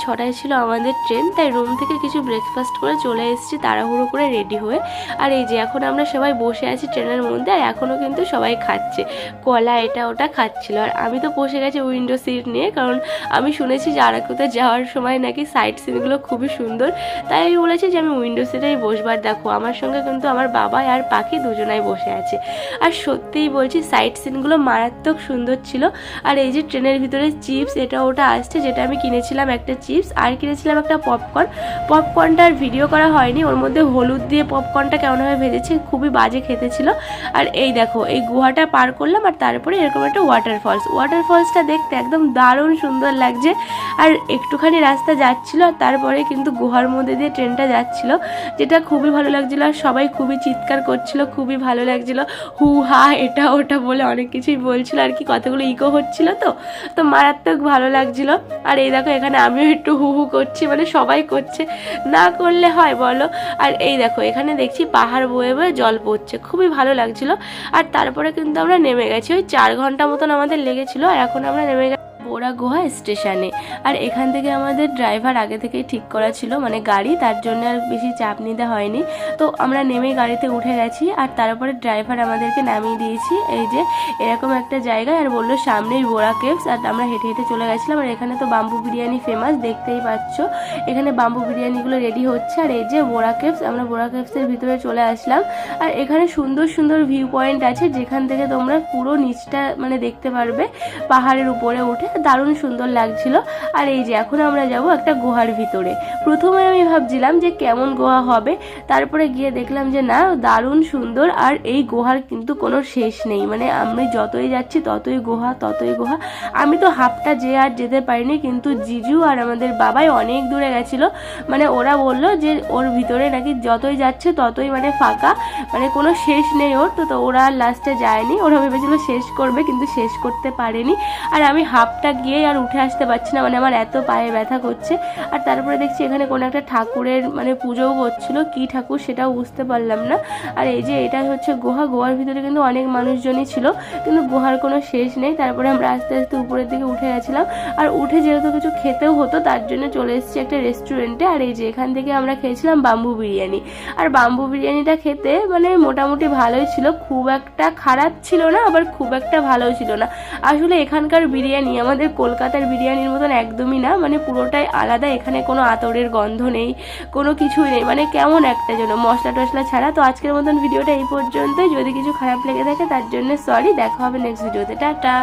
6টায় ছিল আমাদের ট্রেন, তাই রুম থেকে কিছু ব্রেকফাস্ট করে চলে এসেছি তাড়াহুড়ো করে রেডি হয়ে। আর এই যে এখন আমরা সবাই বসে আছি ট্রেনের মধ্যে, আর এখনও কিন্তু সবাই খাচ্ছে কলা, এটা ওটা খাচ্ছিল। আর আমি তো বসে গেছি উইন্ডো সিট নিয়ে, কারণ আমি শুনেছি যে আরাকুতে যাওয়ার সময় নাকি সাইট সিনগুলো খুবই সুন্দর, তাই আমি বলেছি যে আমি উইন্ডো সিটেই বসবার। দেখো আমার সঙ্গে কিন্তু আমার বাবা আর পাখি দুজনাই বসে আছে। আর সত্যিই বলছি সাইট সিনগুলো মারাত্মক সুন্দর ছিল। আর এই যে ট্রেনের ভিতরে চিপস এটা ওটা আসছে, যেটা আমি কিনেছিলাম একটা চিপস, আর কিনেছিলাম একটা পপকর্ন। পপকর্নটা আর ভিডিও করা হয়নি, ওর মধ্যে হলুদ দিয়ে পপকর্নটা কেমনভাবে ভেজেছে, খুবই বাজে খেতে ছিল। আর এই দেখো এই গুহাটা পার করলাম, আর তারপরে এরকম একটা ওয়াটারফলসটা দেখতে একদম দারুণ সুন্দর লাগছে। আর একটুখানি রাস্তা যাচ্ছিল, আর তারপরে কিন্তু গুহার মধ্যে দিয়ে ট্রেনটা যাচ্ছিল, যেটা খুবই ভালো লাগছিল। আর সবাই খুবই চিৎকার করছিল, খুবই ভালো লাগছিল, হু হা এটা ওটা বলে অনেক কিছুই বলছিল আর কি, কথাগুলো ইকো হচ্ছিল তো মারাত্মক ভালো লাগছিল। আর এই দেখো এখানে আমিও একটু হু হু করছি, মানে সবাই করছে, না করলে হয় বলো। আর এই দেখো এখানে দেখছি পাহাড় বয়ে বয়ে জল পড়ছে, খুবই ভালো লাগছিল। আর তারপরে কিন্তু আমরা নেমে গেছি, ওই 4 ঘন্টা মতন আমাদের লেগেছিল। আর এখন আমরা নেমে গেছি বোরা গুহা স্টেশনে। আর এখান থেকে আমাদের ড্রাইভার আগে থেকেই ঠিক করা ছিল, মানে গাড়ি, তার জন্য আর বেশি চাপ নিতে হয়নি। তো আমরা নেমে গাড়িতে উঠে গেছি, আর তারপরে ড্রাইভার আমাদেরকে নামিয়ে দিয়েছি এই যে এরকম একটা জায়গায়, আর বললো সামনেই বোরা কেভস। আর আমরা হেঁটে হেঁটে চলে গেছিলাম। আর এখানে তো বাম্বু বিরিয়ানি ফেমাস, দেখতেই পাচ্ছ এখানে বাম্বু বিরিয়ানিগুলো রেডি হচ্ছে। আর এই যে বোরা কেভস, আমরা বোরা কেভসের ভিতরে চলে আসলাম। আর এখানে সুন্দর সুন্দর ভিউ পয়েন্ট আছে, যেখান থেকে তোমরা পুরো নিচটা মানে দেখতে পারবে পাহাড়ের উপরে উঠে, দারুণ সুন্দর লাগছিল। আর এই যে এখন আমরা যাব একটা গুহার ভিতরে। প্রথমে আমি ভাবছিলাম যে কেমন গুহা হবে, তারপরে গিয়ে দেখলাম যে না, দারুণ সুন্দর। আর এই গুহার কিন্তু কোনো শেষ নেই, মানে আমি যতই যাচ্ছি ততই গুহা ততই গুহা। আমি তো হাফটা আর যেতে পারিনি, কিন্তু জিজু আর আমাদের বাবাই অনেক দূরে গেছিলো, মানে ওরা বললো যে ওর ভিতরে নাকি যতই যাচ্ছে ততই মানে ফাঁকা, মানে কোনো শেষ নেই ওর। তো ওরা লাস্টে যায়নি, ওরা ভেবেছিল শেষ করবে কিন্তু শেষ করতে পারেনি। আর আমি হাফটা গিয়ে আর উঠে আসতে পারছি না, মানে আমার এত পায়ে ব্যথা করছে। আর তারপরে দেখছি এখানে কোনো একটা ঠাকুরের মানে পুজোও করছিল, কি ঠাকুর সেটাও বুঝতে পারলাম না। আর এই যে এটা হচ্ছে গুহার ভিতরে কিন্তু অনেক মানুষজনই ছিল, কিন্তু গুহার কোনো শেষ নেই। তারপরে আমরা আস্তে আস্তে উপরের দিকে উঠে গেছিলাম, আর উঠে যেহেতু কিছু খেতেও হতো তার জন্য চলে এসেছি একটা রেস্টুরেন্টে। আর এই যে এখান থেকে আমরা খেয়েছিলাম বাম্বু বিরিয়ানি। আর বাম্বু বিরিয়ানিটা খেতে মানে মোটামুটি ভালোই ছিল, খুব একটা খারাপ ছিল না, আবার খুব একটা ভালোও ছিল না। আসলে এখানকার বিরিয়ানি আমাদের কলকাতার বিরিয়ানির মতন একদমই না, মানে পুরোটাই আলাদা। এখানে কোনো আতরের গন্ধ নেই, কোনো কিছুই নেই, মানে কেমন একটা যেন মশলা টশলা ছাড়া। তো আজকের মতন ভিডিওটা এই পর্যন্তই, যদি কিছু খারাপ লেগে থাকে তার জন্য সরি, দেখা হবে নেক্সট ভিডিওতে, টাটা।